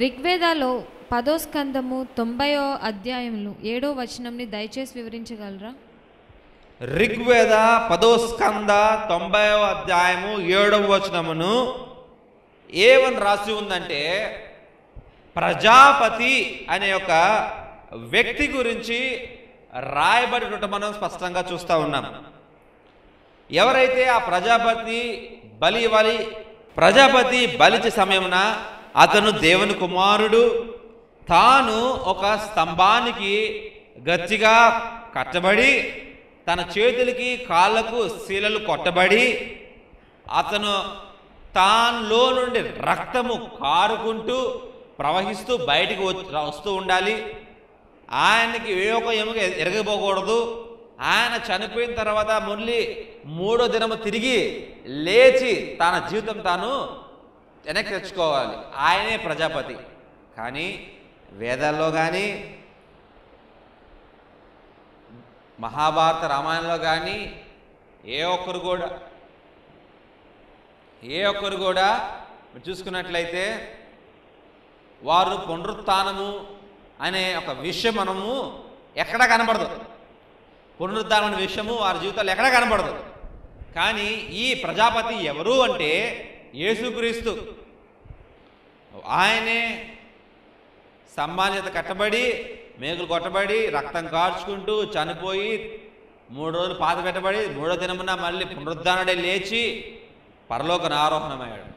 ఋగ్వేదాలో 10వ స్కందము 90వ అధ్యాయములు 7వ వచనంని దయచేసి వివరించగలరా? ఋగ్వేద 10వ స్కంద 90వ అధ్యాయము 7వ వచనమును ఏమని రాసి ఉందంటే, ప్రజాపతి అనే ఒక వ్యక్తి గురించి రాయబడినట్టు మనం స్పష్టంగా చూస్తూ ఉన్నాం. ఎవరైతే ఆ ప్రజాపతి బలిచే సమయమున అతను దేవుని కుమారుడు, తాను ఒక స్తంభానికి గట్టిగా కట్టబడి తన చేతులకి కాళ్ళకు శీలలు కొట్టబడి అతను తానులో నుండి రక్తము కారుకుంటూ ప్రవహిస్తూ బయటికి వస్తూ ఉండాలి. ఆయనకి ఏ ఒక్క ఎముక ఎరగబోకూడదు. ఆయన చనిపోయిన తర్వాత మళ్ళీ 3వ దినము తిరిగి లేచి తన జీవితం తాను వెనక్కి తెచ్చుకోవాలి. ఆయనే ప్రజాపతి. కానీ వేదాల్లో కానీ మహాభారత రామాయణంలో కానీ ఏ ఒక్కరు కూడా చూసుకున్నట్లయితే వారు పునరుత్థానము అనే ఒక విషయం మనము ఎక్కడా కనబడదు. పునరుద్ధానం అనే విషయము వారి జీవితాల్లో ఎక్కడా కనబడదు. కానీ ఈ ప్రజాపతి ఎవరు అంటే యేసుక్రీస్తు. ఆయనే స్తంభాన్ని చేత కట్టబడి మేకులు కొట్టబడి రక్తం కార్చుకుంటూ చనిపోయి 3 రోజులు పాత పెట్టబడి 3వ దినమున మళ్ళీ పునరుద్ధానుడే లేచి పరలోక ఆరోహణమయ్యాడు.